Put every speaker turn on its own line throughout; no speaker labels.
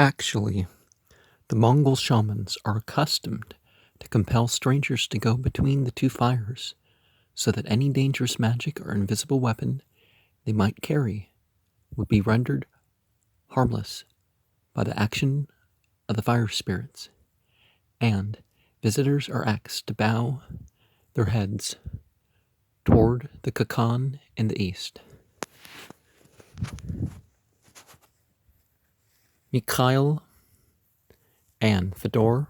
Actually, the Mongol shamans are accustomed to compel strangers to go between the two fires so that any dangerous magic or invisible weapon they might carry would be rendered harmless by the action of the fire spirits, and visitors are asked to bow their heads toward the Khakan in the east. Mikhail and Fedor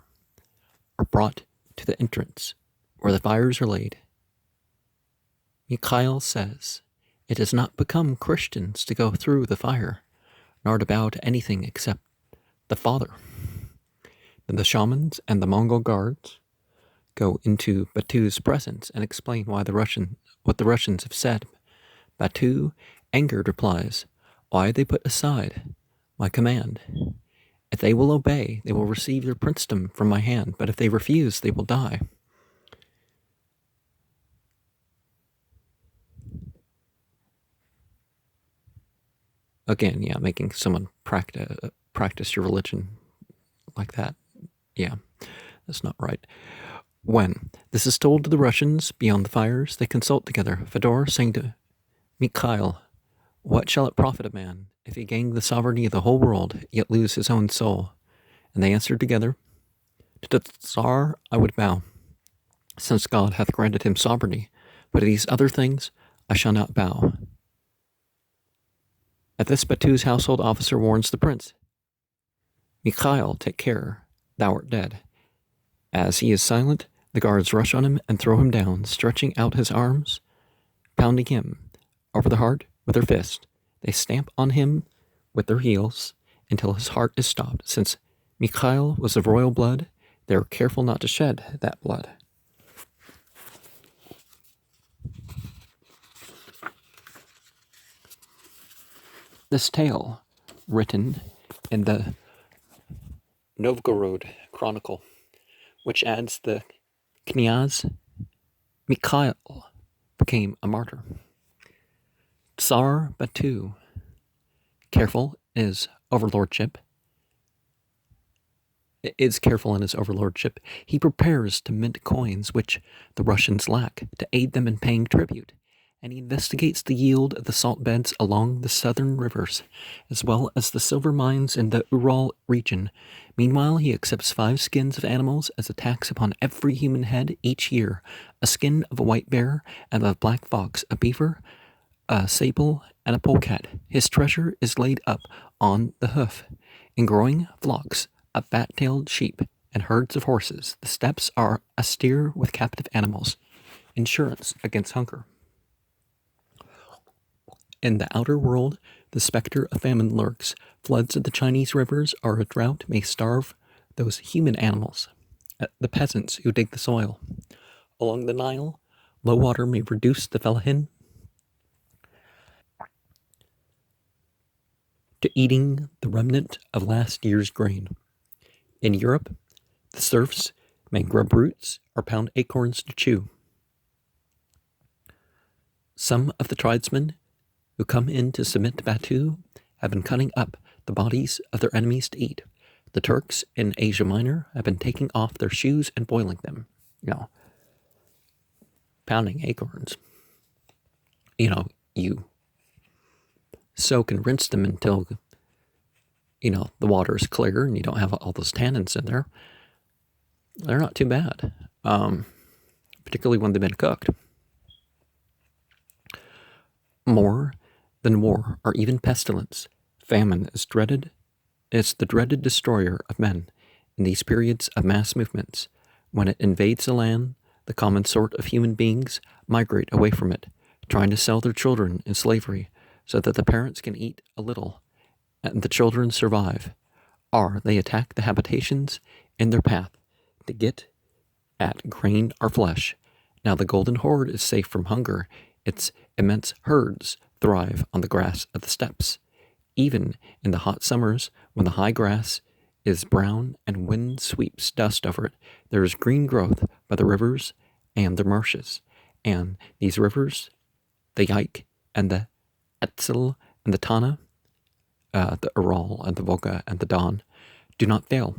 are brought to the entrance where the fires are laid. Mikhail says it does not become Christians to go through the fire, nor to bow to anything except the Father. Then the shamans and the Mongol guards go into Batu's presence and explain what the Russians have said. Batu, angered, replies, "Why they put aside my command? If they will obey, they will receive their princedom from my hand, but if they refuse, they will die." Again, yeah, making someone practice your religion like that. Yeah, that's not right. When this is told to the Russians beyond the fires, they consult together. Fedor saying to Mikhail, "What shall it profit a man if he gain the sovereignty of the whole world, yet lose his own soul?" And they answered together, "To the Tsar I would bow, since God hath granted him sovereignty, but to these other things I shall not bow." At this, Batu's household officer warns the prince, "Mikhail, take care, thou art dead." As he is silent, the guards rush on him and throw him down, stretching out his arms, pounding him over the heart with their fist. They stamp on him with their heels until his heart is stopped. Since Mikhail was of royal blood, they are careful not to shed that blood. This tale, written in the Novgorod Chronicle, which adds the Knyaz Mikhail became a martyr. Tsar Batu, careful in his overlordship, he prepares to mint coins which the Russians lack to aid them in paying tribute, and he investigates the yield of the salt beds along the southern rivers, as well as the silver mines in the Ural region. Meanwhile, he accepts 5 skins of animals as a tax upon every human head each year: a skin of a white bear and of a black fox, a beaver, a sable, and a polecat. His treasure is laid up on the hoof, in growing flocks of fat-tailed sheep and herds of horses. The steppes are austere with captive animals, insurance against hunger. In the outer world, the specter of famine lurks. Floods of the Chinese rivers or a drought may starve those human animals, the peasants who dig the soil. Along the Nile, low water may reduce the fellahin to eating the remnant of last year's grain. In Europe, the serfs may grub roots or pound acorns to chew. Some of the tribesmen who come in to submit to Batu have been cutting up the bodies of their enemies to eat. The Turks in Asia Minor have been taking off their shoes and boiling them. Pounding acorns. You soak and rinse them until, the water is clear and you don't have all those tannins in there. They're not too bad, particularly when they've been cooked. More than war or even pestilence, famine is dreaded. It's the dreaded destroyer of men in these periods of mass movements. When it invades a land, the common sort of human beings migrate away from it, trying to sell their children in slavery so that the parents can eat a little and the children survive. Or they attack the habitations in their path to get at grain or flesh. Now the golden horde is safe from hunger. Its immense herds thrive on the grass of the steppes. Even in the hot summers, when the high grass is brown and wind sweeps dust over it, there is green growth by the rivers and the marshes. And these rivers, the Yike and the Etzel and the Tana, the Ural and the Volga and the Don, do not fail.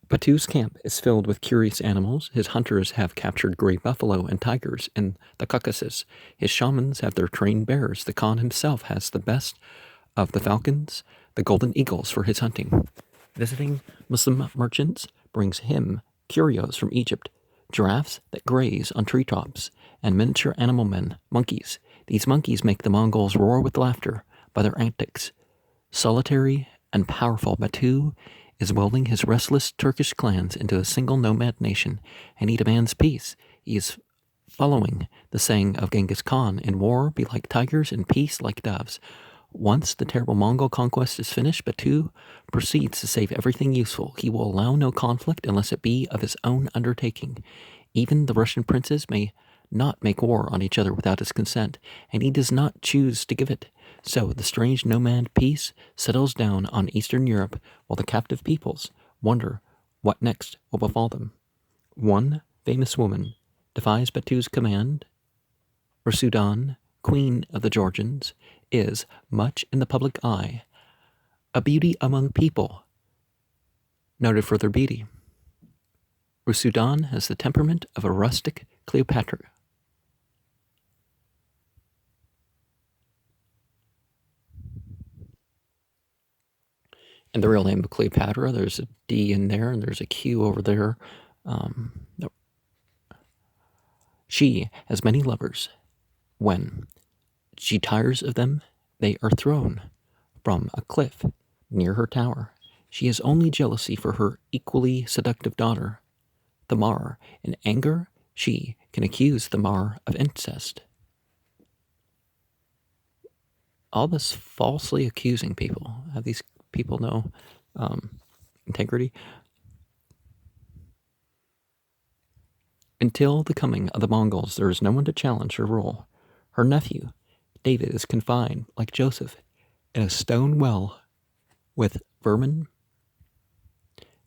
Batu's camp is filled with curious animals. His hunters have captured gray buffalo and tigers in the Caucasus. His shamans have their trained bears. The Khan himself has the best of the falcons, the golden eagles for his hunting. Visiting Muslim merchants brings him curios from Egypt, giraffes that graze on treetops, and miniature animal men, monkeys. These monkeys make the Mongols roar with laughter by their antics. Solitary and powerful, Batu is welding his restless Turkish clans into a single nomad nation, and he demands peace. He is following the saying of Genghis Khan, in war be like tigers, in peace like doves. Once the terrible Mongol conquest is finished, Batu proceeds to save everything useful. He will allow no conflict unless it be of his own undertaking. Even the Russian princes may not make war on each other without his consent, and he does not choose to give it. So the strange nomad peace settles down on Eastern Europe, while the captive peoples wonder what next will befall them. One famous woman defies Batu's command. Rusudan, queen of the Georgians, is much in the public eye, a beauty among people, noted for their beauty. Rusudan has the temperament of a rustic Cleopatra. And the real name of Cleopatra, there's a D in there, and there's a Q over there. No. She has many lovers. When she tires of them, they are thrown from a cliff near her tower. She has only jealousy for her equally seductive daughter, Thamar. In anger, she can accuse Thamar of incest. All this falsely accusing people. Have these people no integrity? Until the coming of the Mongols, there is no one to challenge her rule. Her nephew, David, is confined, like Joseph, in a stone well with vermin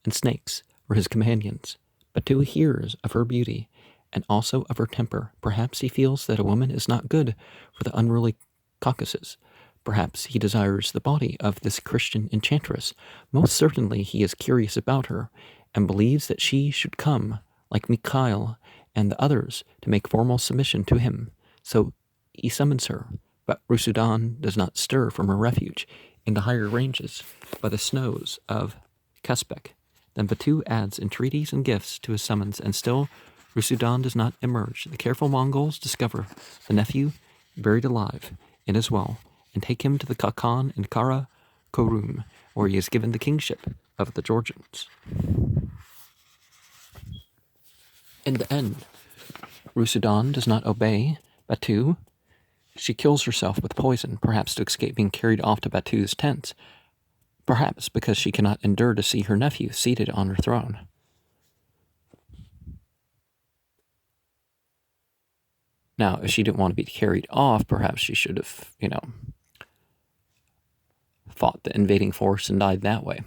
and snakes for his companions. Batu hears of her beauty and also of her temper. Perhaps he feels that a woman is not good for the unruly Caucasus. Perhaps he desires the body of this Christian enchantress. Most certainly he is curious about her and believes that she should come, like Mikhail and the others, to make formal submission to him. So he summons her, but Rusudan does not stir from her refuge in the higher ranges by the snows of Kaspek. Then Batu adds entreaties and gifts to his summons, and still Rusudan does not emerge. The careful Mongols discover the nephew buried alive in his well, and take him to the Khakan in Kara Korum, where he is given the kingship of the Georgians. In the end, Rusudan does not obey Batu. She kills herself with poison, perhaps to escape being carried off to Batu's tents, perhaps because she cannot endure to see her nephew seated on her throne. Now, if she didn't want to be carried off, perhaps she should have, fought the invading force and died that way.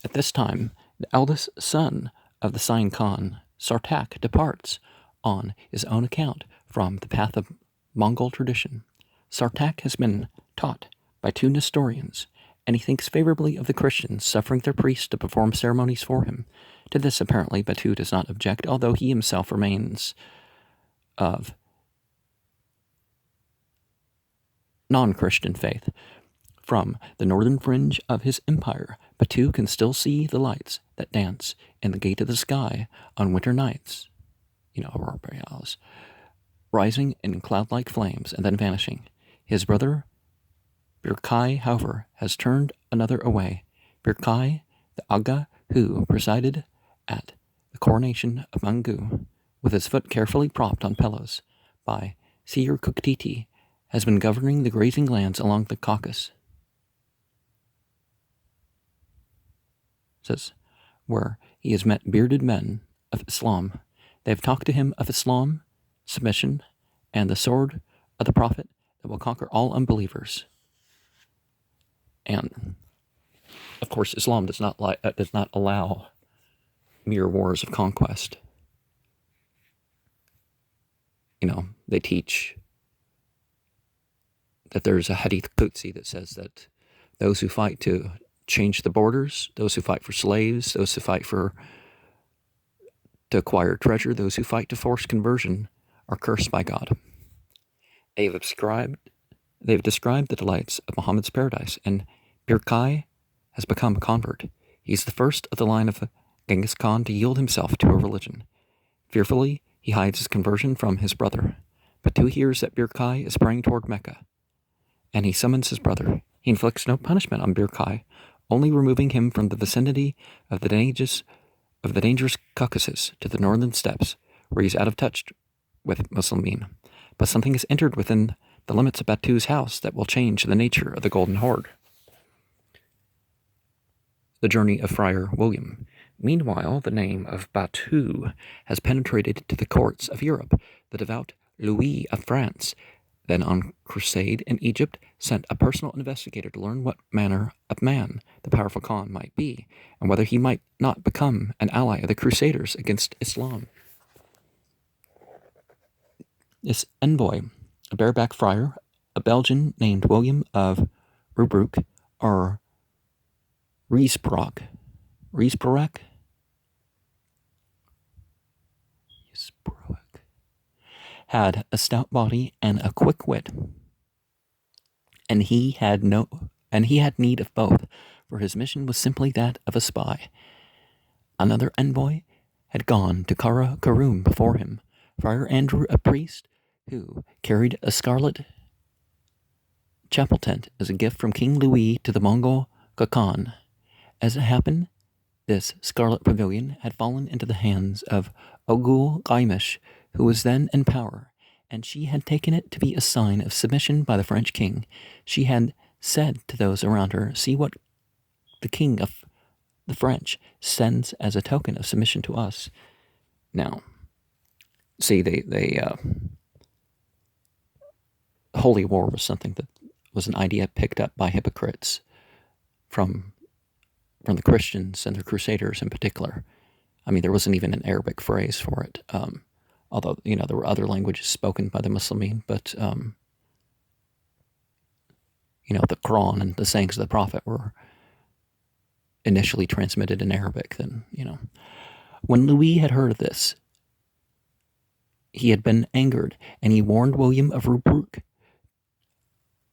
At this time, the eldest son of the Sign Khan, Sartak, departs on his own account from the path of Mongol tradition. Sartak has been taught by two Nestorians, and he thinks favorably of the Christians, suffering their priests to perform ceremonies for him. To this, apparently, Batu does not object, although he himself remains of non-Christian faith. From the northern fringe of his empire, Batu can still see the lights that dance in the gate of the sky on winter nights, aurora borealis, rising in cloud-like flames and then vanishing. His brother, Birkai, however, has turned another away. Birkai, the Aga who presided at the coronation of Mangu, with his foot carefully propped on pillows by Sir Kuktiti, has been governing the grazing lands along the Caucasus. Says, where he has met bearded men of Islam. They have talked to him of Islam, submission, and the sword of the Prophet that will conquer all unbelievers. And, of course, Islam does not allow mere wars of conquest. They teach that there's a Hadith Qudsi that says that those who fight to change the borders, those who fight for slaves, those who fight to acquire treasure, those who fight to force conversion are cursed by God. They've described the delights of Muhammad's paradise, and Birkai has become a convert. He's the first of the line of Genghis Khan to yield himself to a religion. Fearfully, he hides his conversion from his brother. Batu hears that Birkai is praying toward Mecca, and he summons his brother. He inflicts no punishment on Birkai, only removing him from the vicinity of the dangerous Caucasus to the northern steppes, where he's out of touch with Muslimin. But something has entered within the limits of Batu's house that will change the nature of the Golden Horde. The journey of Friar William. Meanwhile, the name of Batu has penetrated to the courts of Europe. The devout Louis of France, then on crusade in Egypt, sent a personal investigator to learn what manner of man the powerful Khan might be, and whether he might not become an ally of the Crusaders against Islam. This envoy, a bareback friar, a Belgian named William of Rubruck, or Riesbrock, had a stout body and a quick wit, and he had need of both, for his mission was simply that of a spy. Another envoy had gone to Karakorum before him, Friar Andrew, a priest, who carried a scarlet chapel tent as a gift from King Louis to the Mongol Khakan. As it happened, this scarlet pavilion had fallen into the hands of Ogul Gaimish, who was then in power, and she had taken it to be a sign of submission by the French king. She had said to those around her, "See what the king of the French sends as a token of submission to us." Now, see, holy war was something that was an idea picked up by hypocrites from the Christians and the Crusaders in particular. I mean, there wasn't even an Arabic phrase for it, although, there were other languages spoken by the Muslimin, but, the Quran and the sayings of the Prophet were initially transmitted in Arabic. Then, when Louis had heard of this, he had been angered, and he warned William of Rubruck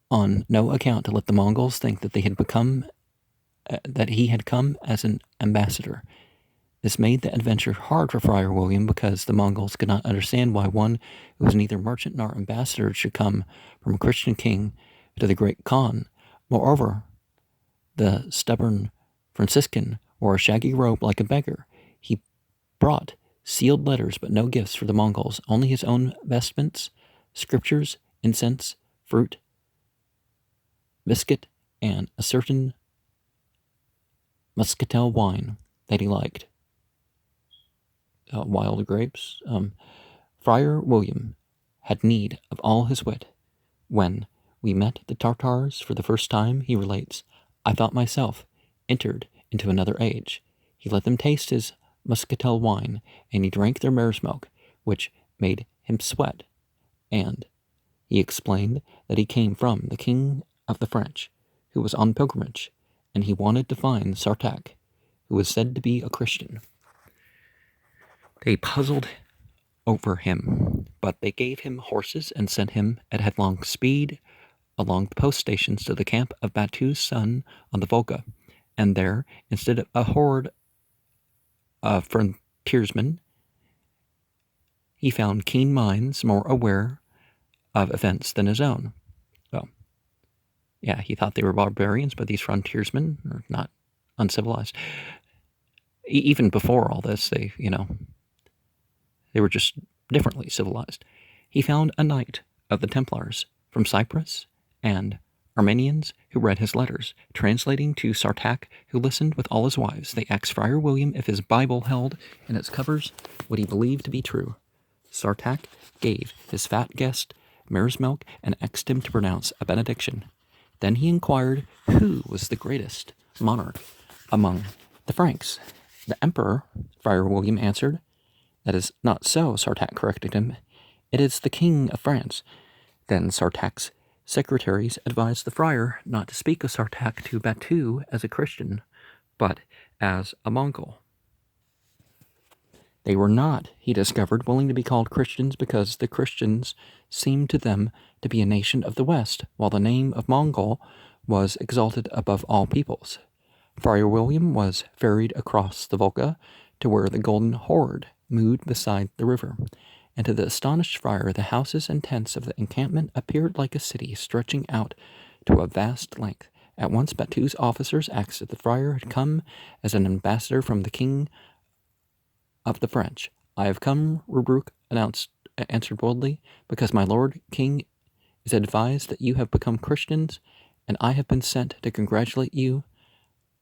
on no account to let the Mongols think that that he had come as an ambassador. This made the adventure hard for Friar William, because the Mongols could not understand why one who was neither merchant nor ambassador should come from a Christian king to the great Khan. Moreover, the stubborn Franciscan wore a shaggy robe like a beggar. He brought sealed letters but no gifts for the Mongols, only his own vestments, scriptures, incense, fruit, biscuit, and a certain muscatel wine that he liked. Wild grapes. Friar William had need of all his wit. When we met the Tartars for the first time, he relates, I thought myself entered into another age. He let them taste his muscatel wine, and he drank their mare's milk, which made him sweat. And he explained that he came from the king of the French, who was on pilgrimage, and he wanted to find Sartak, who was said to be a Christian. They puzzled over him, but they gave him horses and sent him at headlong speed along the post stations to the camp of Batu's son on the Volga, and there, instead of a horde of frontiersmen, he found keen minds more aware of events than his own. Well, yeah, he thought they were barbarians, but these frontiersmen are not uncivilized. Even before all this, they were just differently civilized. He found a knight of the Templars from Cyprus and Armenians who read his letters, translating to Sartak, who listened with all his wives. They asked Friar William if his Bible held in its covers what he believed to be true. Sartak gave his fat guest mare's milk and asked him to pronounce a benediction. Then he inquired who was the greatest monarch among the Franks. The emperor, Friar William answered. That is not so, Sartak corrected him. It is the king of France. Then Sartak secretaries advised the friar not to speak of Sartaq to Batu as a Christian, but as a Mongol. They were not, he discovered, willing to be called Christians because the Christians seemed to them to be a nation of the West, while the name of Mongol was exalted above all peoples. Friar William was ferried across the Volga to where the Golden Horde moved beside the river, and to the astonished friar the houses and tents of the encampment appeared like a city stretching out to a vast length. At once Batu's officers asked that the friar had come as an ambassador from the king of the French. I have come, Rubruck answered boldly, because my lord king is advised that you have become Christians, and I have been sent to congratulate you,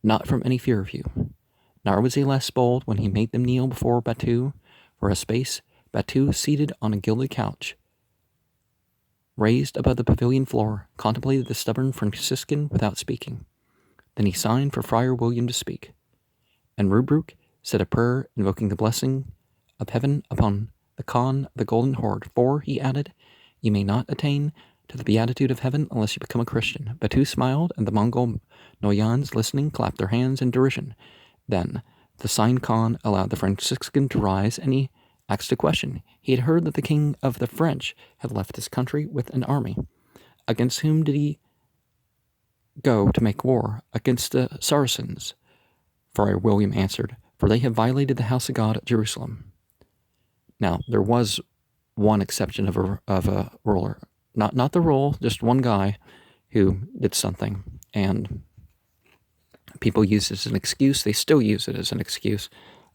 not from any fear of you. Nor was he less bold when he made them kneel before Batu. For a space, Batu, seated on a gilded couch, raised above the pavilion floor, contemplated the stubborn Franciscan without speaking. Then he signed for Friar William to speak, and Rubruck said a prayer invoking the blessing of heaven upon the Khan of the Golden Horde. For, he added, you may not attain to the beatitude of heaven unless you become a Christian. Batu smiled, and the Mongol Noyans listening clapped their hands in derision. Then the sign Khan allowed the Franciscan to rise, and he asked a question. He had heard that the king of the French had left his country with an army. Against whom did he go to make war? Against the Saracens. Friar William answered, for they have violated the house of God at Jerusalem. Now, there was one exception of a ruler. Not the rule, just one guy who did something. And people use it as an excuse. They still use it as an excuse.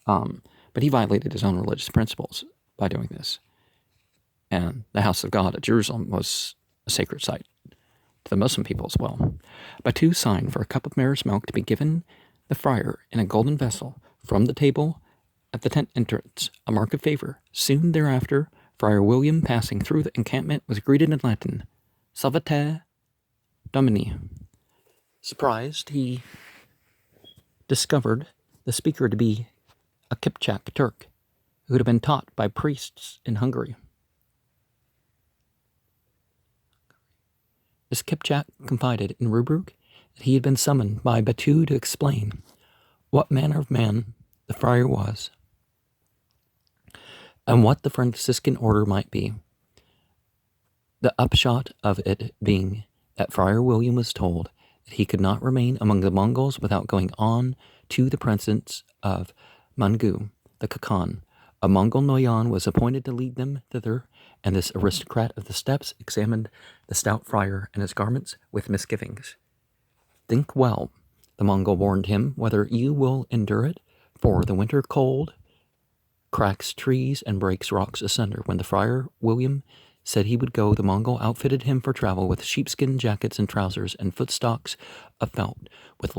But he violated his own religious principles by doing this. And the house of God at Jerusalem was a sacred site to the Muslim people as well. Batu signed for a cup of mare's milk to be given the friar in a golden vessel from the table at the tent entrance, a mark of favor. Soon thereafter, Friar William, passing through the encampment, was greeted in Latin, Salvate Domini. Surprised, he discovered the speaker to be a Kipchak Turk who had been taught by priests in Hungary. This Kipchak confided in Rubruck that he had been summoned by Batu to explain what manner of man the friar was, and what the Franciscan order might be. The upshot of it being that Friar William was told that he could not remain among the Mongols without going on to the presence of Mangu, the Khakan. A Mongol Noyan was appointed to lead them thither, and this aristocrat of the steppes examined the stout friar and his garments with misgivings. Think well, the Mongol warned him, whether you will endure it, for the winter cold cracks trees and breaks rocks asunder. When the Friar William said he would go, the Mongol outfitted him for travel with sheepskin jackets and trousers and footstocks of felt, with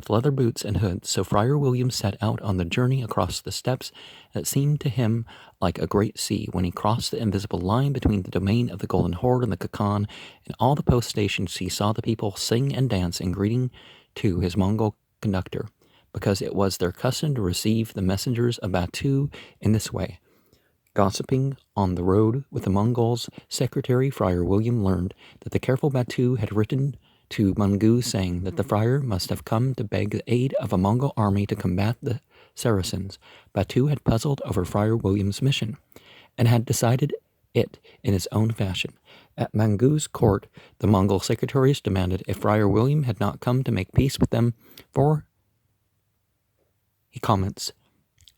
leather boots and hoods. So Friar William set out on the journey across the steppes that seemed to him like a great sea. When he crossed the invisible line between the domain of the Golden Horde and the Khakan, in all the post stations he saw the people sing and dance in greeting to his Mongol conductor, because it was their custom to receive the messengers of Batu in this way. Gossiping on the road with the Mongols, Secretary Friar William learned that the careful Batu had written to Mangu saying that the friar must have come to beg the aid of a Mongol army to combat the Saracens. Batu had puzzled over Friar William's mission and had decided it in his own fashion. At Mangu's court, the Mongol secretaries demanded if Friar William had not come to make peace with them, for, he comments,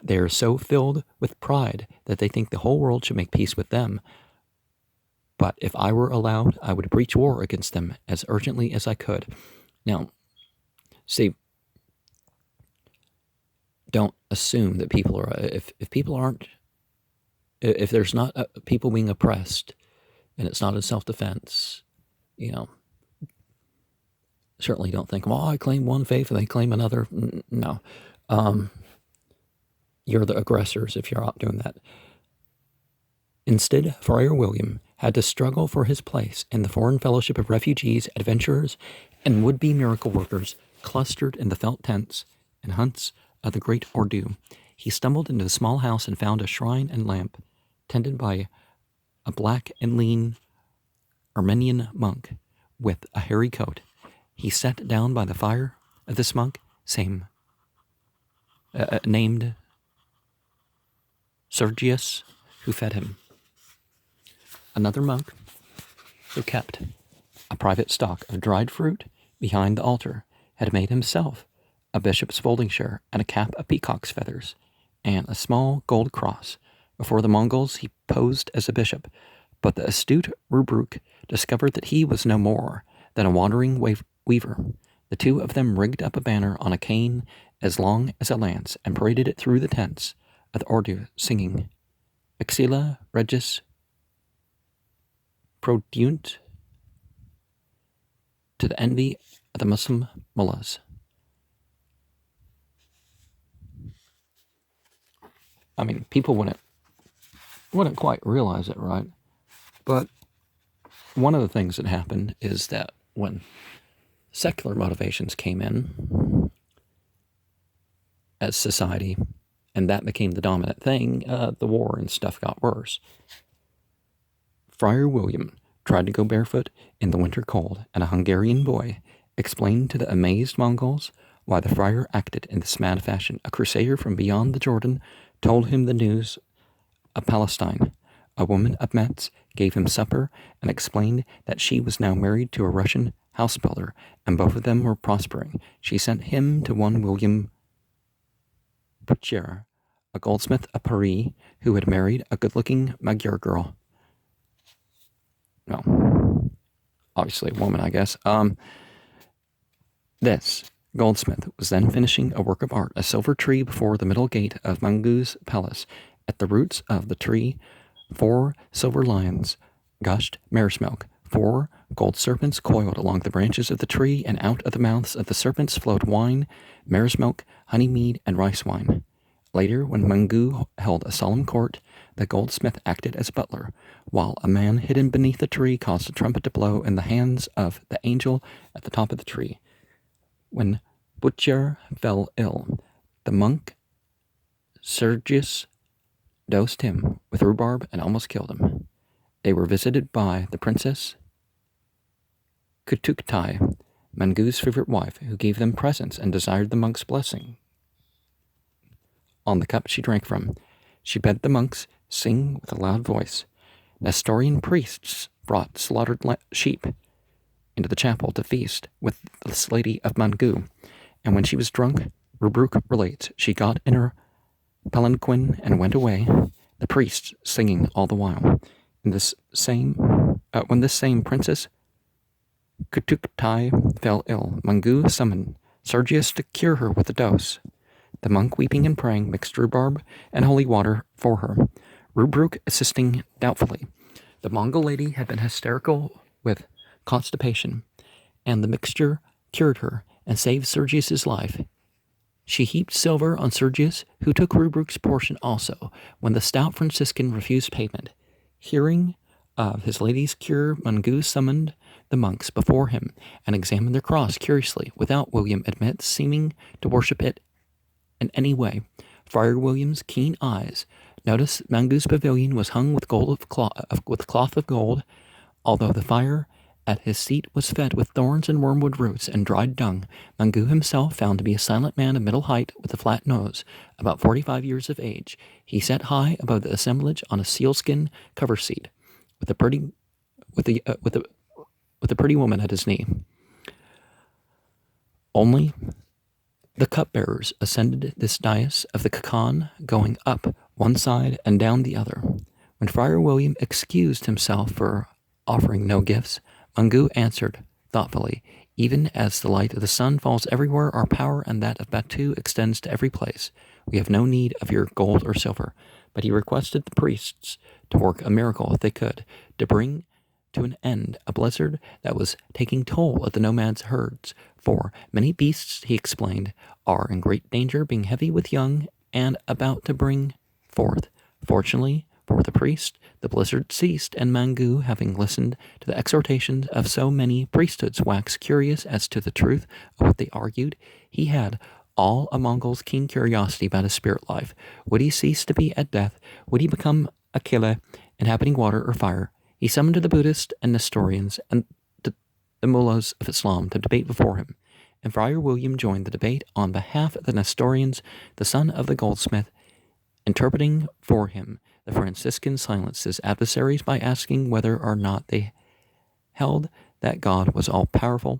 they are so filled with pride that they think the whole world should make peace with them. But if I were allowed, I would breach war against them as urgently as I could. Now, see, don't assume that people are, if people aren't, if there's not people being oppressed and it's not in self-defense, certainly don't think, well, I claim one faith and they claim another. No. You're the aggressors if you're out doing that. Instead, Friar William had to struggle for his place in the foreign fellowship of refugees, adventurers, and would-be miracle workers clustered in the felt tents and hunts of the Great Ordu. He stumbled into the small house and found a shrine and lamp tended by a black and lean Armenian monk with a hairy coat. He sat down by the fire of this monk, named Sergius, who fed him. Another monk, who kept a private stock of dried fruit behind the altar, had made himself a bishop's folding chair and a cap of peacock's feathers, and a small gold cross. Before the Mongols he posed as a bishop, but the astute Rubruk discovered that he was no more than a wandering weaver. The two of them rigged up a banner on a cane as long as a lance and paraded it through the tents of the Ordu, singing, Exila Regis Produunt, to the envy of the Muslim mullahs. I mean, people wouldn't quite realize it, right? But one of the things that happened is that when secular motivations came in as society, and that became the dominant thing, the war and stuff got worse. Friar William tried to go barefoot in the winter cold, and a Hungarian boy explained to the amazed Mongols why the friar acted in this mad fashion. A crusader from beyond the Jordan told him the news of Palestine. A woman of Metz gave him supper and explained that she was now married to a Russian house builder, and both of them were prospering. She sent him to one William Butcher, a goldsmith of Paris, who had married a good-looking Magyar girl. No, obviously a woman, I guess. This goldsmith was then finishing a work of art, a silver tree before the middle gate of Mangu's palace. At the roots of the tree, 4 silver lions gushed mare's milk. 4 gold serpents coiled along the branches of the tree, and out of the mouths of the serpents flowed wine, mare's milk, honey mead, and rice wine. Later, when Mangu held a solemn court, the goldsmith acted as butler, while a man hidden beneath the tree caused a trumpet to blow in the hands of the angel at the top of the tree. When Butcher fell ill, the monk Sergius dosed him with rhubarb and almost killed him. They were visited by the princess Kutuktai, Mangu's favorite wife, who gave them presents and desired the monk's blessing on the cup she drank from. She bade the monks sing with a loud voice. Nestorian priests brought slaughtered sheep into the chapel to feast with this lady of Mangu, and when she was drunk, Rubruk relates, she got in her palanquin and went away, the priests singing all the while. When this same princess Kutuktai fell ill, Mangu summoned Sergius to cure her with a dose. The monk, weeping and praying, mixed rhubarb and holy water for her, Rubruk assisting doubtfully. The Mongol lady had been hysterical with constipation, and the mixture cured her and saved Sergius's life. She heaped silver on Sergius, who took Rubruk's portion also, when the stout Franciscan refused payment. Hearing of his lady's cure, Mangu summoned the monks before him and examined their cross curiously, without, William admits, seeming to worship it in any way. Friar William's keen eyes noticed that Mangu's pavilion was hung with cloth of gold, although the fire at his seat was fed with thorns and wormwood roots and dried dung. Mangu himself, found to be a silent man of middle height with a flat nose, about 45 years of age. He sat high above the assemblage on a sealskin cover seat, with a pretty woman at his knee. Only the cupbearers ascended this dais of the cacan, going up one side and down the other. When Friar William excused himself for offering no gifts, Mangu answered thoughtfully, even as the light of the sun falls everywhere, our power and that of Batu extends to every place. We have no need of your gold or silver. But he requested the priests to work a miracle if they could, to bring to an end a blizzard that was taking toll of the nomads' herds. For many beasts, he explained, are in great danger, being heavy with young and about to bring forth. Fortunately for the priest, the blizzard ceased, and Mangu, having listened to the exhortations of so many priesthoods, waxed curious as to the truth of what they argued. He had all a Mongol's keen curiosity about his spirit life. Would he cease to be at death? Would he become Aquila, inhabiting water or fire? He summoned the Buddhists and Nestorians and the mullahs of Islam to debate before him, and Friar William joined the debate on behalf of the Nestorians. The son of the goldsmith, interpreting for him, the Franciscan silenced his adversaries by asking whether or not they held that God was all-powerful.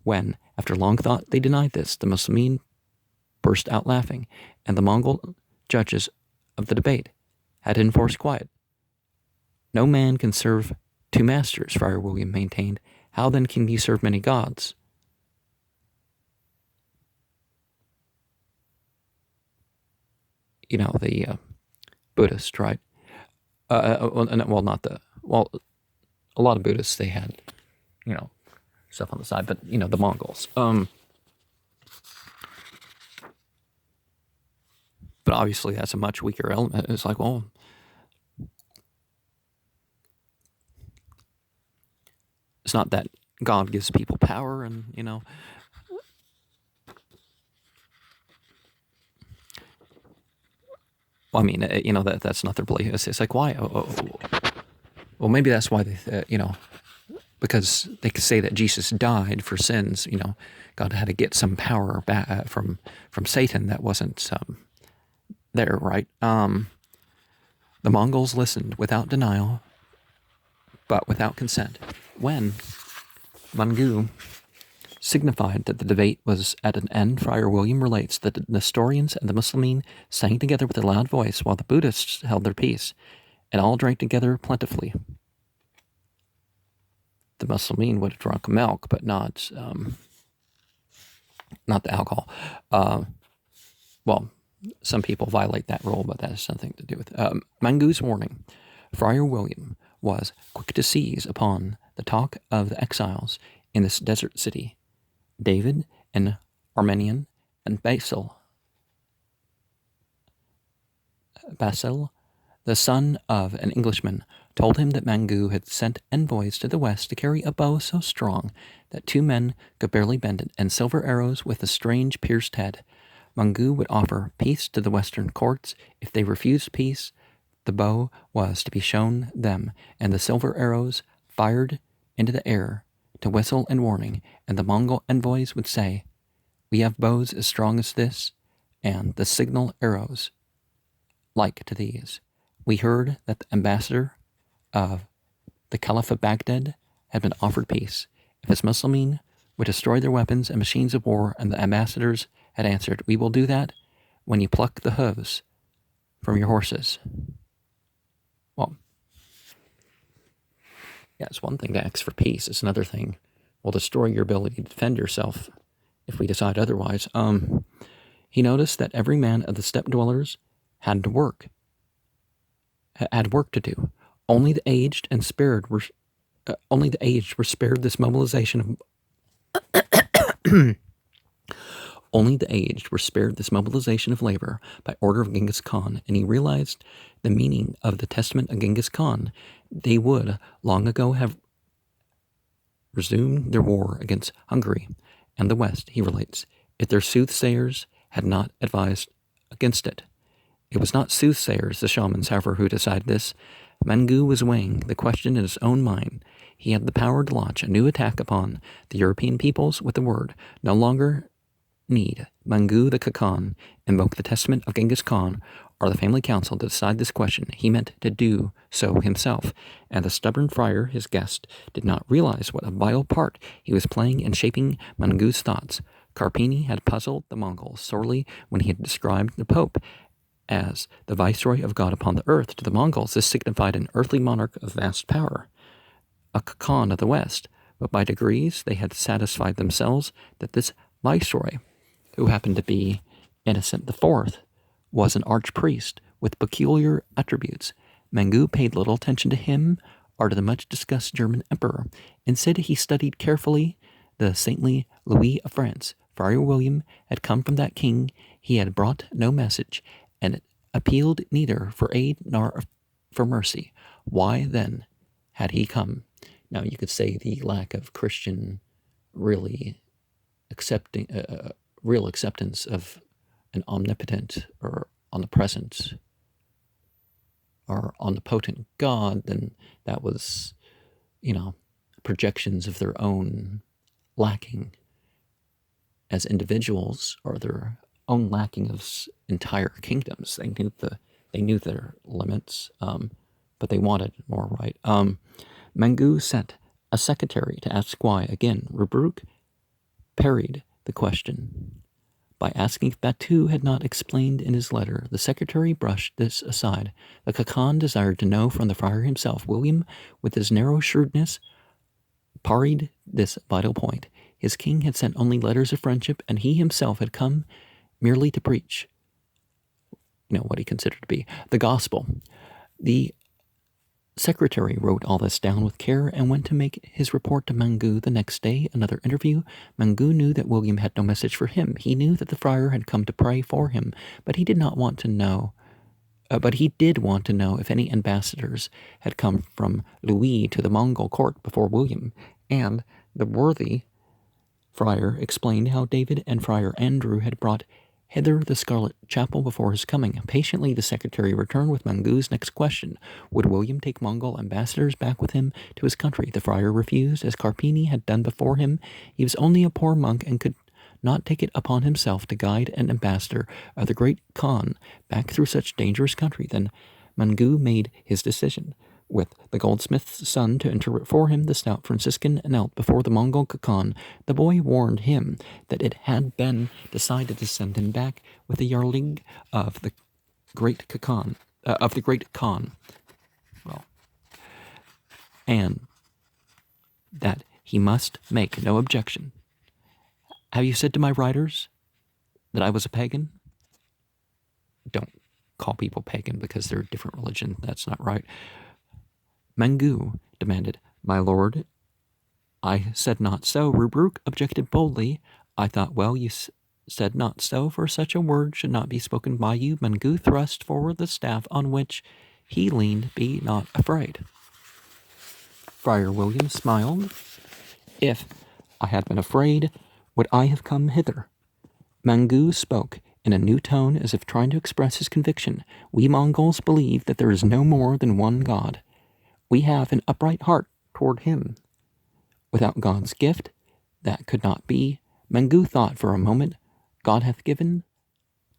When, after long thought, they denied this, the Muslimin burst out laughing, and the Mongol judges of the debate had enforced quiet. No man can serve two masters, Friar William maintained. How then can he serve many gods? The Buddhist, right? Well, not the, well, a lot of Buddhists, they had, stuff on the side, but, the Mongols. But obviously that's a much weaker element. It's like, well, it's not that God gives people power and, well, I mean, that's not their belief. It's like, why? Well, maybe that's why they, because they could say that Jesus died for sins. God had to get some power back from Satan that wasn't there, right? The Mongols listened without denial, but without consent. When Mangu signified that the debate was at an end, Friar William relates that the Nestorians and the Muslimin sang together with a loud voice while the Buddhists held their peace, and all drank together plentifully. The Muslimin would have drunk milk, but not the alcohol. Well, some people violate that rule, but that has something to do with it. Mangu's warning. Friar William was quick to seize upon the talk of the exiles in this desert city. David, an Armenian, and Basil, the son of an Englishman, told him that Mangu had sent envoys to the west to carry a bow so strong that two men could barely bend it, and silver arrows with a strange pierced head. Mangu would offer peace to the western courts. If they refused peace, the bow was to be shown them, and the silver arrows fired into the air to whistle in warning, and the Mongol envoys would say, "We have bows as strong as this, and the signal arrows like to these. We heard that the ambassador of the Caliph of Baghdad had been offered peace. If his Muslimin would destroy their weapons and machines of war, and the ambassadors had answered, 'We will do that when you pluck the hooves from your horses.'" Well, yeah, it's one thing to ask for peace. It's another thing. We'll destroy your ability to defend yourself if we decide otherwise. He noticed that every man of the steppe dwellers had work to do. Only the aged were spared this mobilization of Only the aged were spared this mobilization of labor by order of Genghis Khan, and he realized the meaning of the testament of Genghis Khan. They would long ago have resumed their war against Hungary and the West, he relates, if their soothsayers had not advised against it. It was not soothsayers, the shamans, however, who decided this. Mangu was weighing the question in his own mind. He had the power to launch a new attack upon the European peoples with the word. No longer need Mangu the Khakan invoke the testament of Genghis Khan or the family council to decide this question. He meant to do so himself, and the stubborn friar, his guest, did not realize what a vital part he was playing in shaping Mangu's thoughts. Carpini had puzzled the Mongols sorely when he had described the Pope as the viceroy of God upon the earth. To the Mongols, this signified an earthly monarch of vast power, a Khakan of the West, but by degrees they had satisfied themselves that this viceroy, who happened to be Innocent IV, was an archpriest with peculiar attributes. Mangu paid little attention to him or to the much-discussed German emperor. Instead, he studied carefully the saintly Louis of France. Friar William had come from that king. He had brought no message, and appealed neither for aid nor for mercy. Why, then, had he come? Now, you could say the lack of Christian real acceptance of an omnipotent or omnipresent or omnipotent God, then that was, projections of their own lacking as individuals, or their own lacking of entire kingdoms. They knew their limits, but they wanted more, right? Mengu sent a secretary to ask why. Again, Rubruk parried the question by asking if Batu had not explained in his letter. The secretary brushed this aside. The Khakan desired to know from the friar himself. William, with his narrow shrewdness, parried this vital point. His king had sent only letters of friendship, and he himself had come merely to preach, what he considered to be the gospel. The secretary wrote all this down with care and went to make his report to Mengu the next day. Another interview. Mengu knew that William had no message for him. He knew that the friar had come to pray for him, but he did want to know if any ambassadors had come from Louis to the Mongol court before William. And the worthy friar explained how David and Friar Andrew had brought hither the Scarlet Chapel before his coming. Patiently the secretary returned with Mengu's next question. Would William take Mongol ambassadors back with him to his country? The friar refused, as Carpini had done before him. He was only a poor monk and could not take it upon himself to guide an ambassador of the great Khan back through such dangerous country. Then Mengu made his decision. With the goldsmith's son to enter for him, the stout Franciscan knelt before the Mongol Khakan. The boy warned him that it had been decided to send him back with the Yarlig of the great Khan, and that he must make no objection. Have you said to my writers that I was a pagan? Don't call people pagan because they're a different religion. That's not right. Mengu demanded, My lord, I said not so. Rubruk objected boldly. I thought, well, you said not so, for such a word should not be spoken by you. Mengu thrust forward the staff on which he leaned. Be not afraid. Friar William smiled. If I had been afraid, would I have come hither? Mengu spoke in a new tone, as if trying to express his conviction. We Mongols believe that there is no more than one God. We have an upright heart toward him. Without God's gift, that could not be. Mengu thought for a moment. God hath given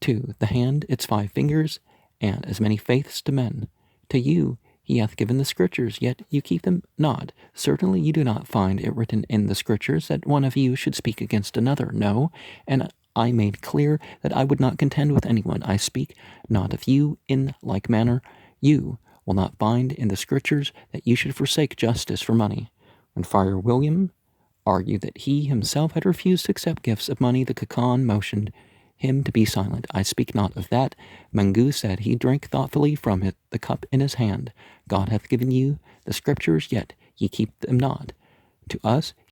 to the hand its 5 fingers, and as many faiths to men. To you he hath given the Scriptures, yet you keep them not. Certainly you do not find it written in the Scriptures that one of you should speak against another. No, and I made clear that I would not contend with anyone. I speak not of you in like manner. You will not find in the Scriptures that you should forsake justice for money. When Friar William argued that he himself had refused to accept gifts of money, the Khakan motioned him to be silent. I speak not of that. Mengu said. He drank thoughtfully from it, the cup in his hand. God hath given you the Scriptures, yet ye keep them not. To us